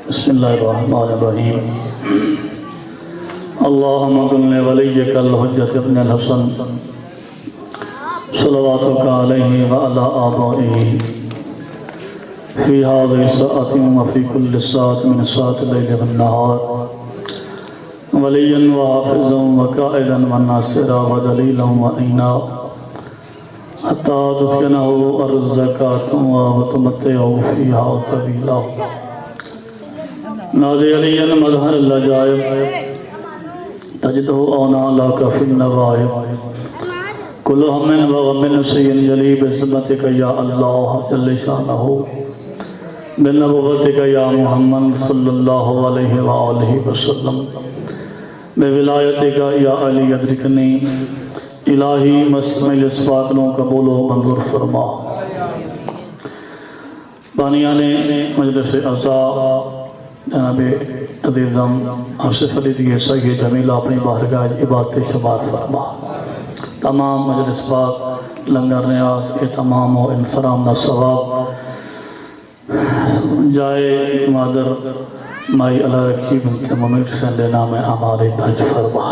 بسم اللہ الرحمن الرحیم اللہم کن ولیک الحجت ابن الحسن صلواتک علیہ وعلا آبائہ فی هذه الساعة وفي كل ساعة من ساعة الليل والنهار وليا وحافظا وقائدا وناصرا ودليلا وعينا حتى تسكنه أرضك وتمتعه فيها طويلا نادي عليا مظهر العجائب تجده أونا لك في النوائب كل هم وغم نسي جلي بسمتك يا الله جل شانه بنبوتك يا محمد صلی اللہ علیہ وآلہ وسلم بولایتك یا علی ادرکنی الہی مسمع الاسفاقنوں قبول و منظور فرما بانیان مجلس اعضاء جناب عزیزم آصف علی دیئے سید جمیل اپنی بارگاہ عبادت شمار فرما تمام مجلس پاک لنگر نیاز تمام و انسرام نہ ثواب جائے مادر مائی اللہ رکھی بنت ممیر حسین لینا میں ہمارے بھج فرما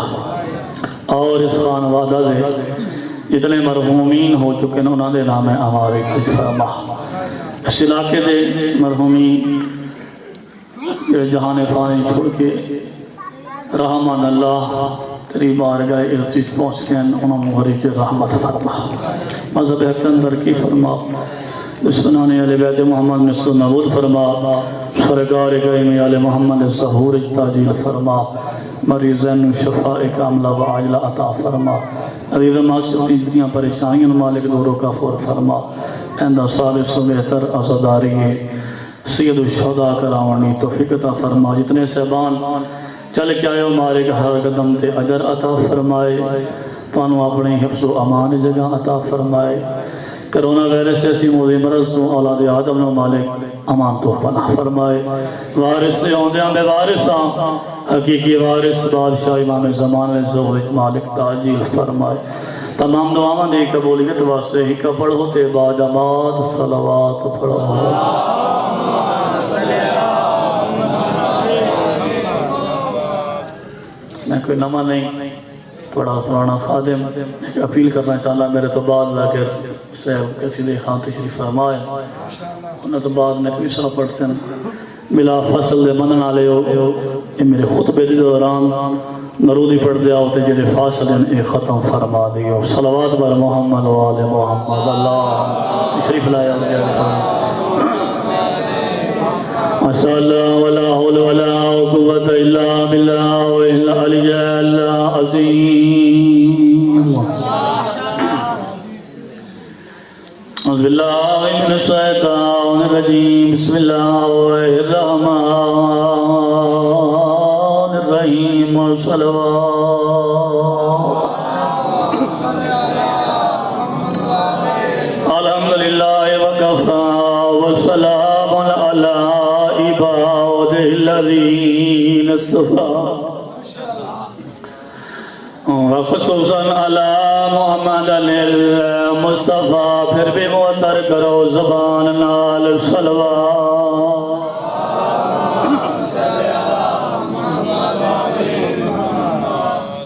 اور اس خان وعدہ دے جتنے مرحومین ہو چکے ہیں انہوں نے نام ہمارے بھج فرما اس علاقے دے مرحومین جہاں فانی چھوڑ کے رحمان اللہ تیری بارگاہ ارتیج پہنچ کے انہوں مغری کی رحمت فرما مذہب حق اندر کی فرما دشمنان علی بیت محمد نصر نبود فرما سرکار قائمی علی محمد ظہور تاجیل فرما مریضین شفاء کاملہ و عاجلہ عطا فرما عزیز معصومی جتنیاں پریشانیاں مالک دوروں کا فور فرما اندہ صالح و بہتر عزداری سید الشہداء کراوانی توفیق عطا فرما جتنے صحبان چل کے آئے مالک ہر قدم تے اجر عطا فرمائے پانو اپنے حفظ و امان جگہ عطا فرمائے کرونا ویرس ایسی موضی مرض تو اولاد آدم نو مالک امان تو پناہ فرمائے وارث سے ہوندیاں بے وارثاں حقیقی وارث بادشاہ امام زمان زہر مالک تاجیل فرمائے تمام دعاواں دے قبولیت واسطے ہی کا پڑھو تے بعد اماد صلوات پڑھو میں کوئی نمہ نہیں بڑا پرانا خادم اپیل کرنا چاہتا میرے تو بعد لاکر صاحب کسی دے خان تشریف فرمائے انہوں تو بعد میں کوئی سرہ پڑھتے ہیں ملا فصل دے منن آلے ہو یہ میرے خطبے دے دوران نرودی پڑھ دیا ہوتے جنہیں فاصل ایک ختم فرما دیو صلوات بر محمد و آل محمد اللہ تشریف لائے ماشاء اللہ ولا حول ولا قوة الا بالله العلی العظیم اعوذ باللہ من الشیطان الرجیم بسم اللہ الرحمن الرحیم صلوات الحمدللہ وکفا والسلام علی عباد الذین اصطفى وخصوصاً علی محمد المصطفیٰ پھر بھی معطر کرو زبان نال صلوات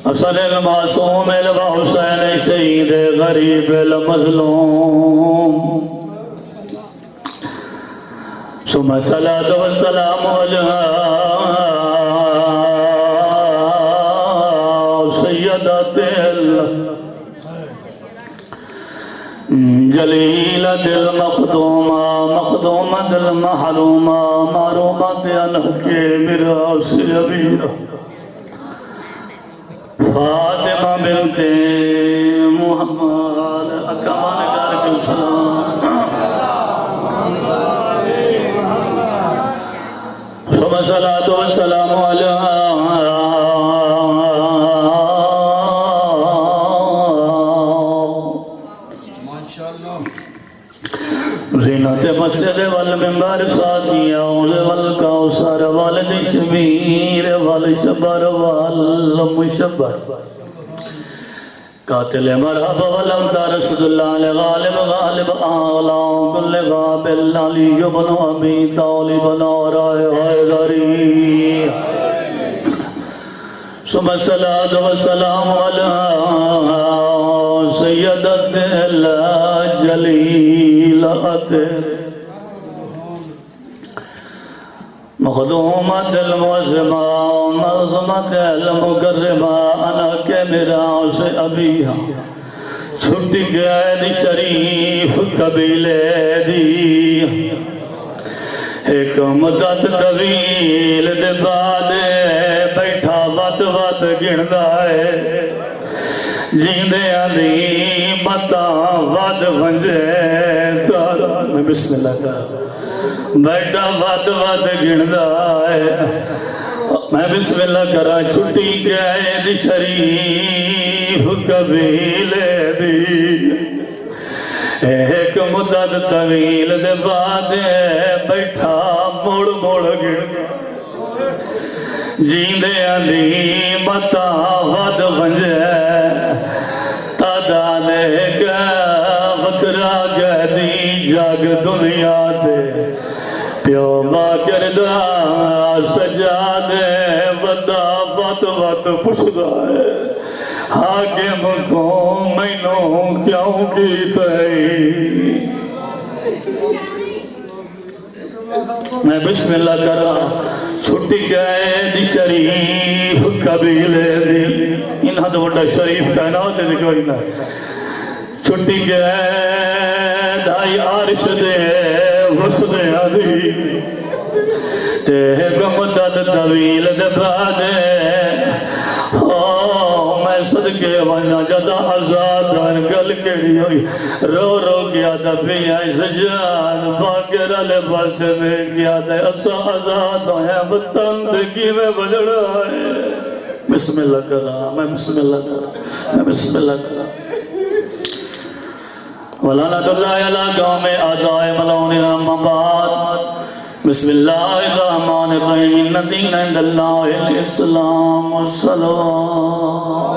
حسن المعصوم الحسین شہید غریب المظلوم ثم الصلاة والسلام علیہ جلیلة المخدومة مخدومة المحرومة معرومة أنهكي براس يبيرة فاطمة بنت محمد أكبر كارك السلام ثم الصلاة والسلام عليها زینت مسجد والمنبر ساتھیاں والکوثر والشبیر والشبر والمشبر قاتل مرحب ولم ترشد اللہ غالب غالب آلا کل غابل علی بن ابی طالب نورائے حیدری ثم الصلاة والسلام على سيدة الجليلة مخدومة المعظمة منظمة المكرمة أنا كمراس أبيها چھٹی گئے دی شریف قبیلے دی ایک مدت طویل دے بعد بیٹھا وات وات گندا ہے جیندے آدھی متا واد ونجے تارا میں بسم اللہ کا بیٹھا وات وات گندا ہے میں بسم اللہ کرا چھٹی گئے دی شریف قبیلے دی ایک مدت طویل دے بعد بیٹھا موڑ موڑ گن جیندے آدھی متا ود ونجے تعداد وکرا گہدی جاگ دنیا دے پیو ماں کردہ سجادے ودا وات وات پشدہ ہے حاکم کو مینوں کیوں کی تئی میں بسم اللہ کرا چھٹی گئے دی شریف قبیلے دی انہاں تو بڑا شریف کہنا ہوتے دی کوئی نہ چھٹی گئے دائی عارش دے وسدے آدھی تے مدت طویل دے بعد میں صدقے وانا جدا آزادان گل کری ہوئی رو رو گیا دا بھی آئی سجان باقر علی باس میں گیا دا اسا آزاد ہیں بطندگی میں بجڑا ہے بسم اللہ کرا میں بسم اللہ کرا میں بسم اللہ کرا ولعنت اللہ علی قوم آدائے ملعون رحمان بسم اللہ الرحمن الرحیم ان الدین عند اللہ الاسلام والسلام